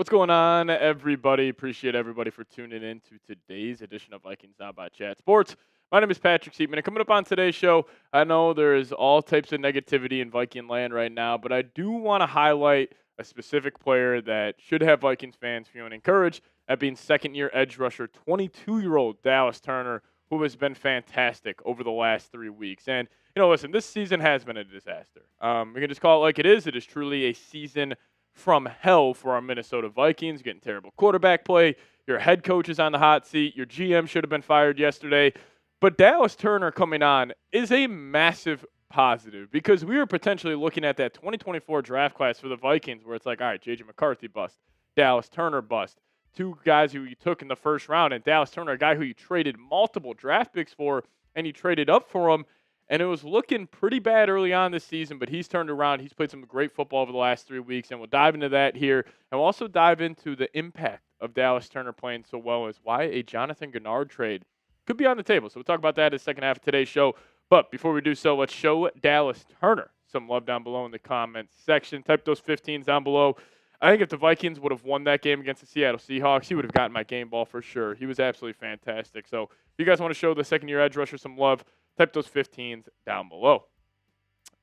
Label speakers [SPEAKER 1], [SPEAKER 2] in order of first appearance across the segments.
[SPEAKER 1] What's going on, everybody? Appreciate everybody for tuning in to today's edition of Vikings Now by Chat Sports. My name is Patrick Siepman, and coming up on today's show, I know there is all types of negativity in Viking land right now, but I do want to highlight a specific player that should have Vikings fans feeling encouraged, that being second-year edge rusher, 22-year-old Dallas Turner, who has been fantastic over the last 3 weeks. And, listen, this season has been a disaster. We can just call it like it is. It is truly a season from hell for our Minnesota Vikings, getting terrible quarterback play. Your head coach is on the hot seat. Your GM should have been fired yesterday. But Dallas Turner coming on is a massive positive because we were potentially looking at that 2024 draft class for the Vikings where it's like, all right, J.J. McCarthy bust, Dallas Turner bust. Two guys who you took in the first round, and Dallas Turner, a guy who you traded multiple draft picks for, and you traded up for him. And it was looking pretty bad early on this season, but he's turned around. He's played some great football over the last 3 weeks, and we'll dive into that here. And we'll also dive into the impact of Dallas Turner playing so well as why a Jonathan Greenard trade could be on the table. So we'll talk about that in the second half of today's show. But before we do so, let's show Dallas Turner some love down below in the comments section. Type those 15s down below. I think if the Vikings would have won that game against the Seattle Seahawks, he would have gotten my game ball for sure. He was absolutely fantastic. So if you guys want to show the second-year edge rusher some love, type those 15s down below.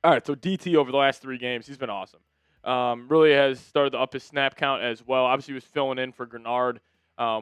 [SPEAKER 1] All right, so DT over the last 3 games, he's been awesome. Really has started to up his snap count as well. Obviously, he was filling in for Greenard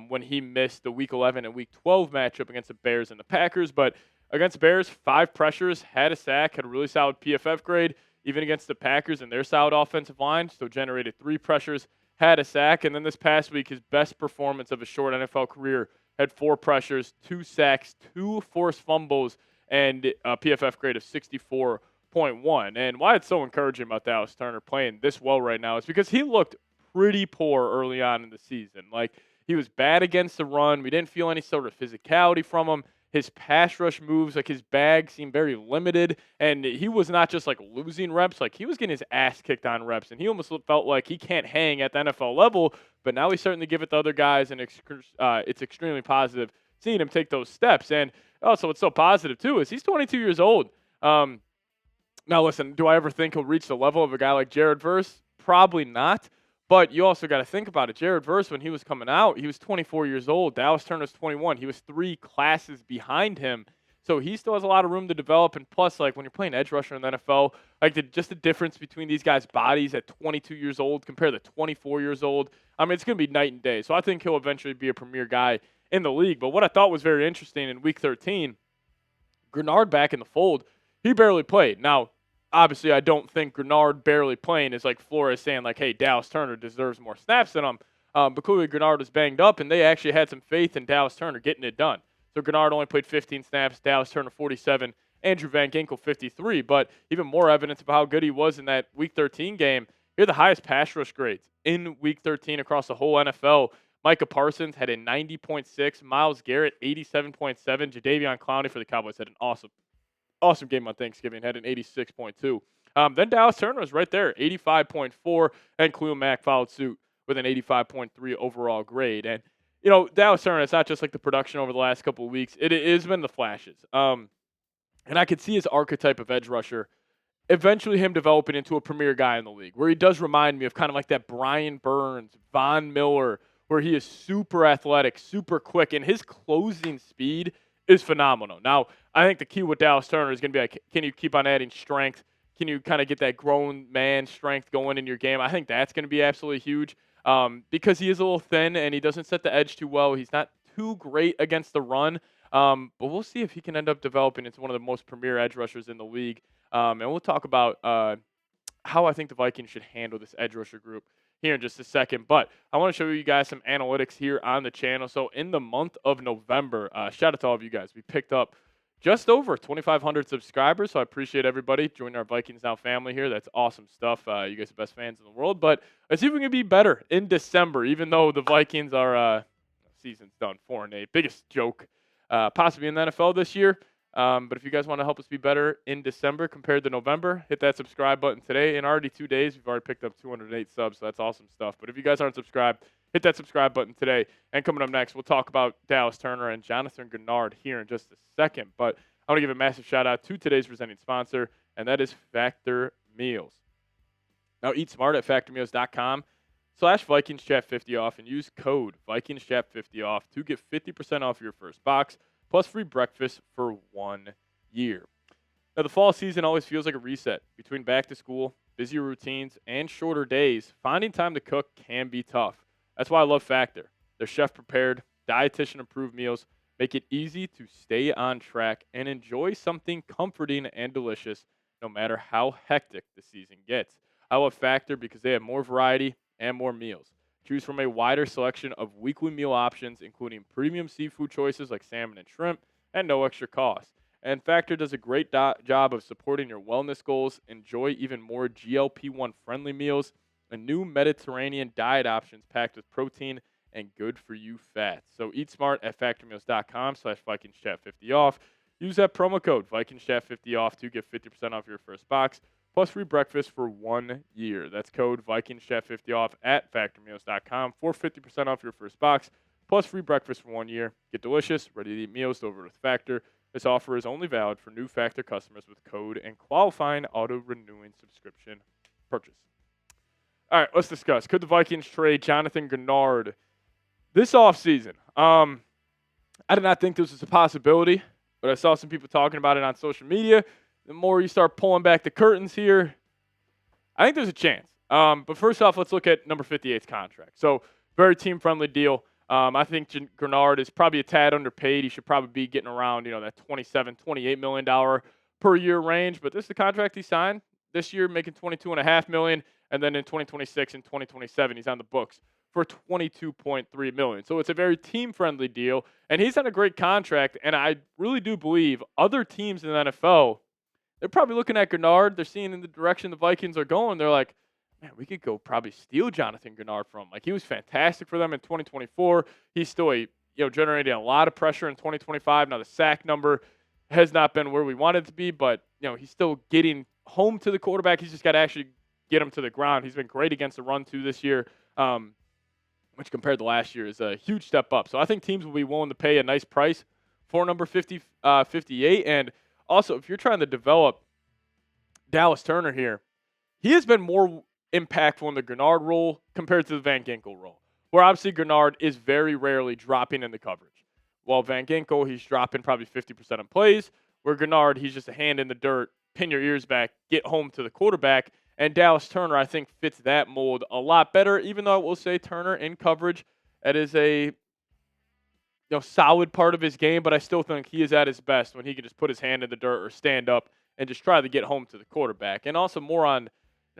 [SPEAKER 1] when he missed the Week 11 and Week 12 matchup against the Bears and the Packers. But against the Bears, 5 pressures, had a sack, had a really solid PFF grade. Even against the Packers and their solid offensive line, so generated 3 pressures, had a sack. And then this past week, his best performance of his short NFL career, had 4 pressures, 2 sacks, 2 forced fumbles, and a PFF grade of 64.1. And why it's so encouraging about Dallas Turner playing this well right now is because he looked pretty poor early on in the season. Like, he was bad against the run. We didn't feel any sort of physicality from him. His pass rush moves, like his bag seemed very limited, and he was not just like losing reps, like he was getting his ass kicked on reps, and he almost felt like he can't hang at the NFL level, but now he's starting to give it to other guys, and it's extremely positive seeing him take those steps. And also what's so positive too is he's 22 years old. Now listen, do I ever think he'll reach the level of a guy like Jared Verse? Probably not. But you also got to think about it. Jared Verse, when he was coming out, he was 24 years old. Dallas Turner's 21. He was 3 classes behind him. So he still has a lot of room to develop. And plus, like when you're playing edge rusher in the NFL, like just the difference between these guys' bodies at 22 years old compared to 24 years old, I mean, it's going to be night and day. So I think he'll eventually be a premier guy in the league. But what I thought was very interesting in Week 13, Greenard back in the fold, he barely played. Now, obviously, I don't think Greenard barely playing is like Flores saying, like, hey, Dallas Turner deserves more snaps than him. But clearly, Greenard was banged up, and they actually had some faith in Dallas Turner getting it done. So Greenard only played 15 snaps, Dallas Turner 47, Andrew Van Ginkel 53. But even more evidence of how good he was in that Week 13 game, here are the highest pass rush grades in Week 13 across the whole NFL. Micah Parsons had a 90.6, Myles Garrett 87.7, Jadeveon Clowney for the Cowboys had an awesome game on Thanksgiving, had an 86.2. Then Dallas Turner was right there, 85.4, and Khalil Mack followed suit with an 85.3 overall grade. And, Dallas Turner, it's not just like the production over the last couple of weeks. It has been the flashes. And I could see his archetype of edge rusher, eventually him developing into a premier guy in the league, where he does remind me of kind of like that Brian Burns, Von Miller, where he is super athletic, super quick, and his closing speed is phenomenal. Now, I think the key with Dallas Turner is going to be like, can you keep on adding strength? Can you kind of get that grown man strength going in your game? I think that's going to be absolutely huge because he is a little thin and he doesn't set the edge too well. He's not too great against the run, but we'll see if he can end up developing into one of the most premier edge rushers in the league. And we'll talk about how I think the Vikings should handle this edge rusher group here in just a second. But I want to show you guys some analytics here on the channel. So in the month of November, shout out to all of you guys. We picked up just over 2,500 subscribers, so I appreciate everybody joining our Vikings Now family here. That's awesome stuff. You guys are the best fans in the world. But let's see if we can be better in December, even though the Vikings are season's done 4-8. Biggest joke possibly in the NFL this year. But if you guys want to help us be better in December compared to November, hit that subscribe button today. In already 2 days, we've already picked up 208 subs, so that's awesome stuff. But if you guys aren't subscribed, hit that subscribe button today. And coming up next, we'll talk about Dallas Turner and Jonathan Greenard here in just a second. But I want to give a massive shout out to today's presenting sponsor, and that is Factor Meals. Now, eat smart at factormeals.com. /VikingsChat50 off and use code VikingsChat50 off to get 50% off your first box plus free breakfast for 1 year. Now, the fall season always feels like a reset. Between back to school, busier routines, and shorter days, finding time to cook can be tough. That's why I love Factor. Their chef-prepared, dietitian-approved meals make it easy to stay on track and enjoy something comforting and delicious no matter how hectic the season gets. I love Factor because they have more variety and more meals. Choose from a wider selection of weekly meal options, including premium seafood choices like salmon and shrimp, and no extra cost. And Factor does a great job of supporting your wellness goals. Enjoy even more GLP-1 friendly meals and new Mediterranean diet options packed with protein and good for you fats. So eat smart at factormeals.com/VikingsChat50 off. Use that promo code VikingsChat50 off to get 50% off your first box plus free breakfast for 1 year. That's code VikingsChat50 off at factormeals.com for 50% off your first box plus free breakfast for 1 year. Get delicious, ready to eat meals delivered with Factor. This offer is only valid for new Factor customers with code and qualifying auto-renewing subscription purchase. All right, let's discuss. Could the Vikings trade Jonathan Greenard this offseason? I did not think this was a possibility, but I saw some people talking about it on social media. The more you start pulling back the curtains here, I think there's a chance. But first off, let's look at number 58's contract. So very team-friendly deal. I think Greenard is probably a tad underpaid. He should probably be getting around, that $27, $28 million per year range. But this is the contract he signed this year, making $22.5 million, and then in 2026 and 2027, he's on the books for $22.3 million. So it's a very team-friendly deal, and he's on a great contract. And I really do believe other teams in the NFL, they're probably looking at Greenard. They're seeing in the direction the Vikings are going. They're like, man, we could go probably steal Jonathan Greenard from him. Like, he was fantastic for them in 2024. He's still generating a lot of pressure in 2025. Now, the sack number has not been where we wanted it to be, but, he's still getting home to the quarterback. He's just got to actually get him to the ground. He's been great against the run, too, this year, which compared to last year is a huge step up. So I think teams will be willing to pay a nice price for number 58. And also, if you're trying to develop Dallas Turner here, he has been more impactful in the Greenard role compared to the Van Ginkel role, where obviously Greenard is very rarely dropping in the coverage. While Van Ginkel, he's dropping probably 50% of plays, where Greenard, he's just a hand in the dirt, pin your ears back, get home to the quarterback. And Dallas Turner, I think, fits that mold a lot better, even though I will say Turner in coverage, that is a solid part of his game, but I still think he is at his best when he can just put his hand in the dirt or stand up and just try to get home to the quarterback. And also more on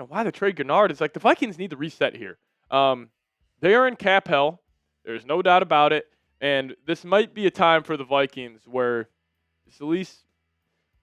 [SPEAKER 1] why the trade Greenard is like the Vikings need to reset here. They are in cap hell. There's no doubt about it. And this might be a time for the Vikings where it's at least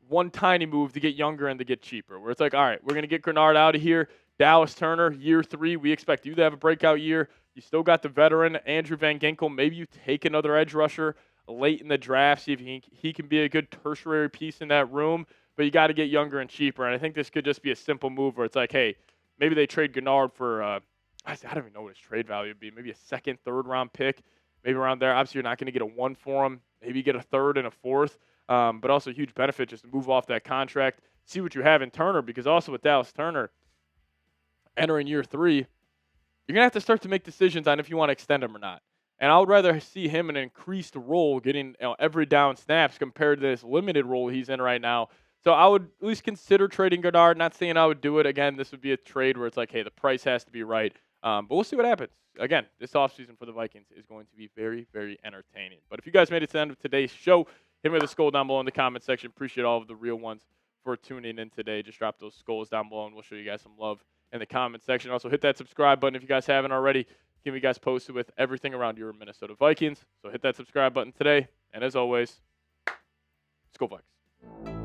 [SPEAKER 1] one tiny move to get younger and to get cheaper, where it's like, all right, we're going to get Greenard out of here. Dallas Turner, year 3, we expect you to have a breakout year. You still got the veteran, Andrew Van Ginkel. Maybe you take another edge rusher late in the draft, see if he can be a good tertiary piece in that room. But you got to get younger and cheaper. And I think this could just be a simple move where it's like, hey, maybe they trade Greenard for, I don't even know what his trade value would be. Maybe a second, third round pick, maybe around there. Obviously, you're not going to get a 1 for him. Maybe you get a third and a fourth. But also a huge benefit just to move off that contract, see what you have in Turner, because also with Dallas Turner entering year 3, you're going to have to start to make decisions on if you want to extend him or not. And I would rather see him in an increased role, getting every down snaps compared to this limited role he's in right now. So I would at least consider trading Greenard. Not saying I would do it. Again, this would be a trade where it's like, hey, the price has to be right. But we'll see what happens. Again, this offseason for the Vikings is going to be very, very entertaining. But if you guys made it to the end of today's show, hit me with a skull down below in the comment section. Appreciate all of the real ones for tuning in today. Just drop those skulls down below, and we'll show you guys some love in the comment section. Also, hit that subscribe button if you guys haven't already. Keep you guys posted with everything around your Minnesota Vikings. So hit that subscribe button today. And as always, Skol Vikes.